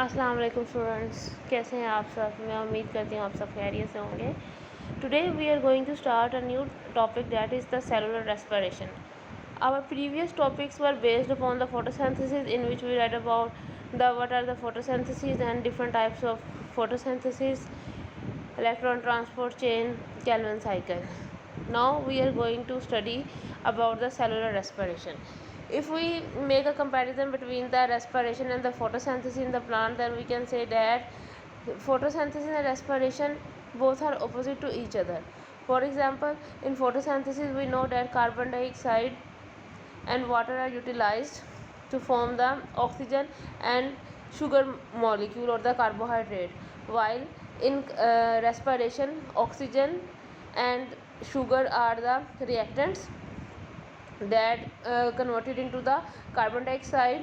अस्सलाम वालेकुम स्टूडेंट्स, कैसे हैं आप सब। मैं उम्मीद करती हूँ आप सब खैरियत से होंगे। Today we are going to start a new topic that is the cellular respiration. Our previous topics were based upon the photosynthesis, in which we read about what are the photosynthesis and different types of photosynthesis, electron transport chain, Calvin cycle. Now we are going to study about the cellular respiration. If we make a comparison between the respiration and the photosynthesis in the plant, then we can say that photosynthesis and respiration both are opposite to each other. For example, in photosynthesis we know that carbon dioxide and water are utilized to form the oxygen and sugar molecule or the carbohydrate, while in respiration oxygen and sugar are the reactants that converted into the carbon dioxide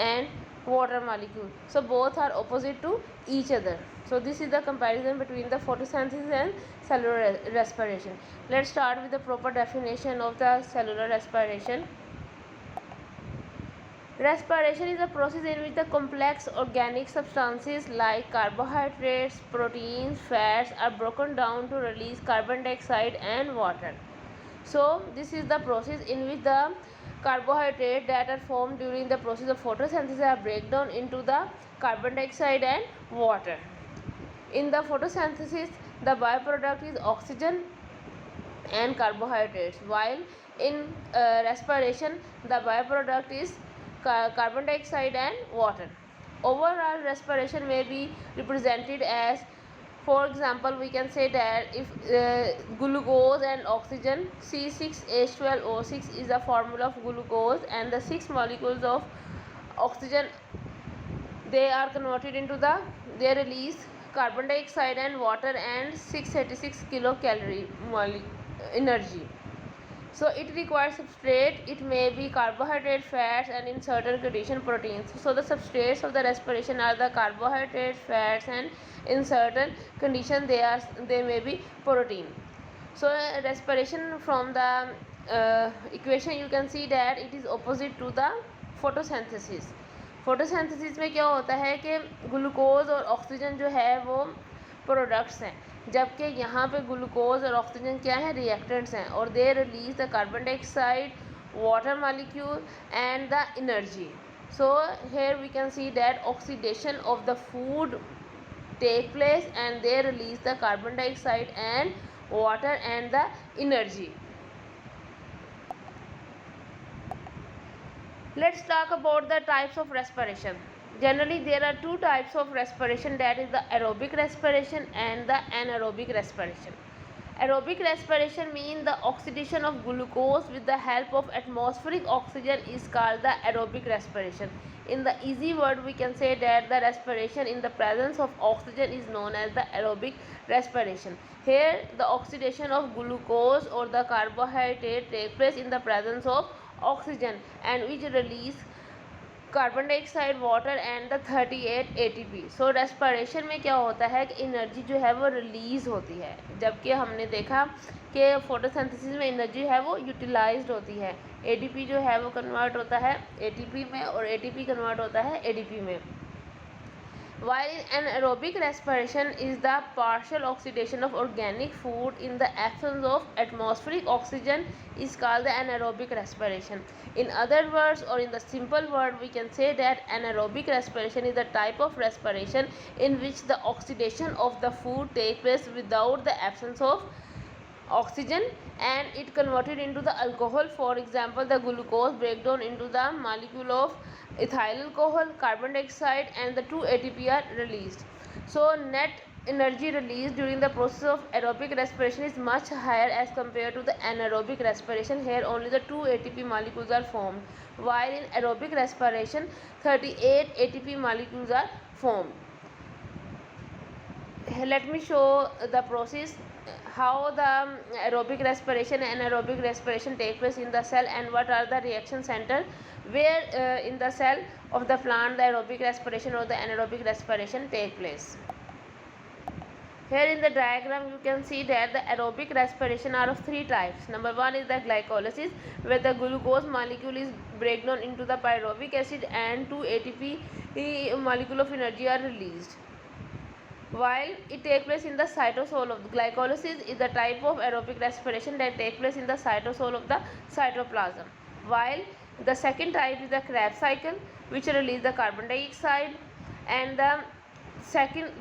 and water molecule. So both are opposite to each other. So this is the comparison between the photosynthesis and cellular respiration. Let's start with the proper definition of the cellular respiration. Respiration is a process in which the complex organic substances like carbohydrates, proteins, fats are broken down to release carbon dioxide and water. So this is the process in which the carbohydrates that are formed during the process of photosynthesis are break down into the carbon dioxide and water. In the photosynthesis, the byproduct is oxygen and carbohydrates, while in respiration the byproduct is carbon dioxide and water. Overall respiration may be represented as, for example, we can say that if glucose and oxygen, C6H12O6 is the formula of glucose, and the 6 molecules of oxygen, they are converted into they release carbon dioxide and water and 686 kilocalorie energy. So it requires substrate. It may be carbohydrate, fats, and in certain condition proteins. So the substrates of the respiration are the carbohydrates, fats, and in certain condition they may be protein. So respiration, from the equation you can see that it is opposite to the photosynthesis. Photosynthesis में क्या होता है कि glucose और oxygen जो है वो products हैं, जबकि यहाँ पे ग्लूकोज और ऑक्सीजन क्या है, रिएक्टेंट्स हैं, और they release the carbon dioxide, water molecule and the energy. So here we can see that oxidation of the food take place and they release the carbon dioxide and water and the energy. Let's talk about the types of respiration. Generally there are two types of respiration, that is the aerobic respiration and the anaerobic respiration. Aerobic respiration means the oxidation of glucose with the help of atmospheric oxygen is called the aerobic respiration. In the easy word we can say that the respiration in the presence of oxygen is known as the aerobic respiration. Here the oxidation of glucose or the carbohydrate take place in the presence of oxygen and which release carbon dioxide, water and the 38 ATP. So respiration में क्या होता है कि energy जो है वो release होती है, जबकि हमने देखा कि फोटोसिंथेसिस में एनर्जी है वो यूटिलाइज्ड होती है. ATP जो है वो कन्वर्ट होता है ATP में और ATP कन्वर्ट होता है ADP में. While in anaerobic respiration is the partial oxidation of organic food in the absence of atmospheric oxygen is called the anaerobic respiration. In other words, or in the simple word, we can say that anaerobic respiration is the type of respiration in which the oxidation of the food takes place without the absence of oxygen and it converted into the alcohol. For example, the glucose breakdown into the molecule of ethyl alcohol, carbon dioxide and the 2 ATP are released. So net energy released during the process of aerobic respiration is much higher as compared to the anaerobic respiration. Here only the 2 ATP molecules are formed, while in aerobic respiration 38 ATP molecules are formed. Let me show the process how the aerobic respiration and anaerobic respiration take place in the cell and what are the reaction center where in the cell of the plant the aerobic respiration or the anaerobic respiration take place. Here in the diagram you can see that the aerobic respiration are of three types. Number one is the glycolysis, where the glucose molecule is break down into the pyruvic acid and 2 ATP molecule of energy are released. While it takes place in the cytosol of the glycolysis is the type of aerobic respiration that takes place in the cytosol of the cytoplasm. While the second type is the Krebs cycle, which release the carbon dioxide, and the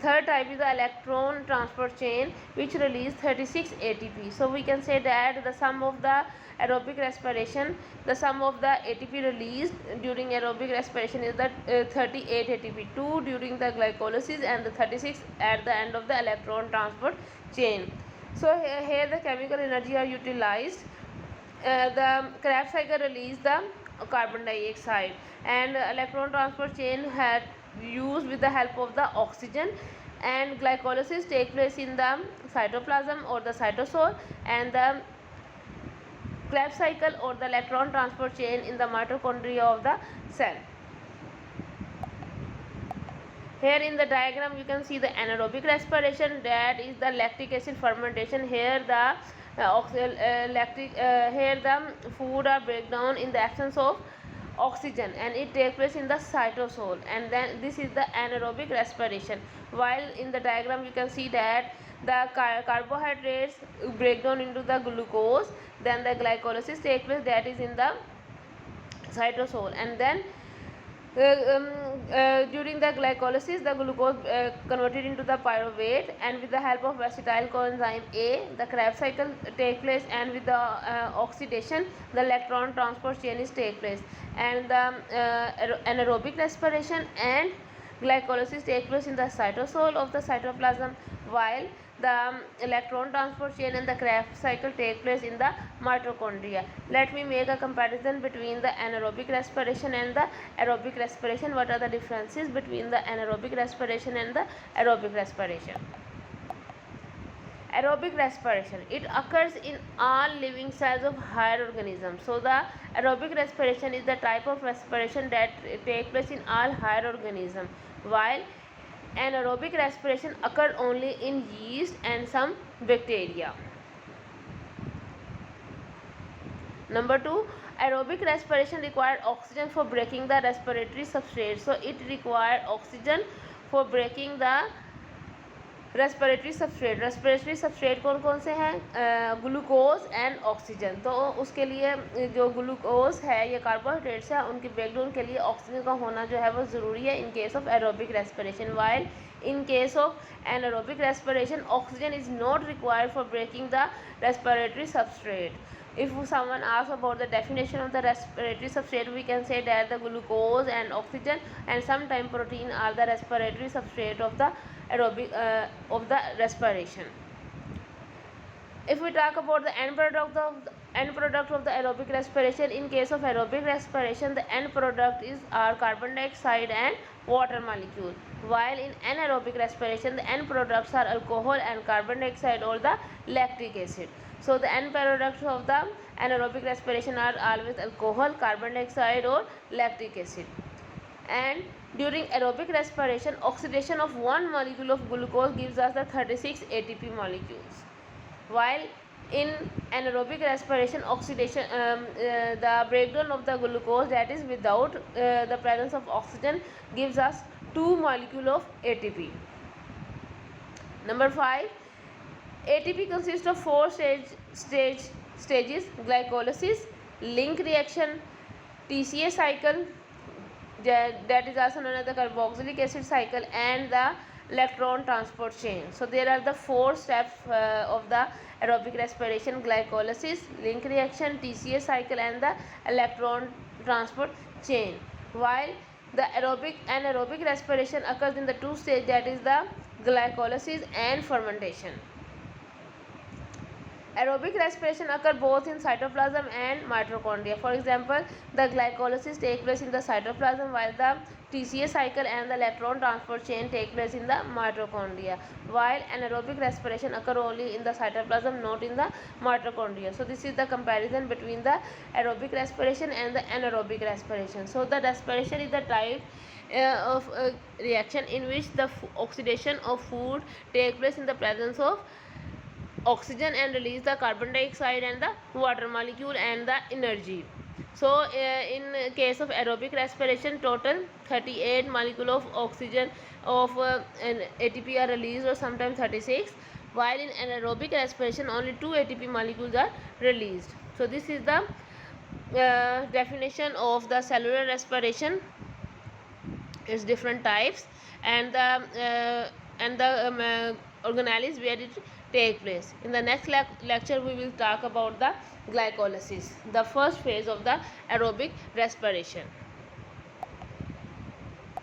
third type is the electron transport chain, which release 36 ATP. So we can say that the sum of the aerobic respiration, the sum of the ATP released during aerobic respiration is the 38 ATP, 2 during the glycolysis and the 36 at the end of the electron transport chain. So here the chemical energy are utilized. The Krebs cycle release the carbon dioxide, and electron transport chain had used with the help of the oxygen, and glycolysis take place in the cytoplasm or the cytosol, and the Krebs cycle or the electron transport chain in the mitochondria of the cell. Here in the diagram you can see the anaerobic respiration, that is the lactic acid fermentation. Here the here the food are break down in the absence of oxygen, and it takes place in the cytosol, and then this is the anaerobic respiration. While in the diagram you can see that the carbohydrates break down into the glucose, then the glycolysis takes place, that is in the cytosol, and then during the glycolysis the glucose converted into the pyruvate, and with the help of acetyl coenzyme A the Krebs cycle take place, and with the oxidation the electron transport chain is take place, and the anaerobic respiration and glycolysis take place in the cytosol of the cytoplasm, while the electron transport chain and the Krebs cycle take place in the mitochondria. Let me make a comparison between the anaerobic respiration and the aerobic respiration. What are the differences between the anaerobic respiration and the aerobic respiration? Aerobic respiration, it occurs in all living cells of higher organisms. So the aerobic respiration is the type of respiration that take place in all higher organisms, while anaerobic respiration occur only in yeast and some bacteria. Number 2, aerobic respiration requires oxygen for breaking the respiratory substrate. So it requires oxygen for breaking the respiratory substrate कौन कौन से हैं? Glucose and oxygen. तो उसके लिए जो glucose है या कार्बोहाइड्रेट्स है, उनके ब्रेकडाउन के लिए ऑक्सीजन का होना जो है वो ज़रूरी है in case of aerobic respiration. While in case of anaerobic respiration oxygen is not required for breaking the respiratory substrate. If someone asks about the definition of the respiratory substrate, we can say that the glucose and oxygen and sometimes protein are the respiratory substrate of the aerobic of the respiration. If we talk about the end product of the aerobic respiration, in case of aerobic respiration the end product is our carbon dioxide and water molecule, while in anaerobic respiration the end products are alcohol and carbon dioxide or the lactic acid. So the end products of the anaerobic respiration are always alcohol, carbon dioxide or lactic acid. And during aerobic respiration oxidation of one molecule of glucose gives us the 36 ATP molecules, while in anaerobic respiration oxidation the breakdown of the glucose, that is without the presence of oxygen, gives us 2 molecules of ATP. Number 5, ATP consists of 4 stages: glycolysis, link reaction, TCA cycle, that is also known as the carboxylic acid cycle, and the electron transport chain. So there are the 4 steps of the aerobic respiration: glycolysis, link reaction, TCA cycle and the electron transport chain. While the anaerobic respiration occurs in the 2 stages, that is the glycolysis and fermentation. Aerobic respiration occur both in cytoplasm and mitochondria. For example, the glycolysis take place in the cytoplasm while the TCA cycle and the electron transport chain take place in the mitochondria. While anaerobic respiration occur only in the cytoplasm, not in the mitochondria. So this is the comparison between the aerobic respiration and the anaerobic respiration. So the respiration is the type of reaction in which the oxidation of food take place in the presence of oxygen and release the carbon dioxide and the water molecule and the energy. So in case of aerobic respiration, total 38 molecule of oxygen of an ATP are released, or sometimes 36, while in anaerobic respiration only 2 ATP molecules are released. So this is the definition of the cellular respiration, its different types, and the organelles where it take place. In the next lecture we will talk about the glycolysis, the first phase of the aerobic respiration.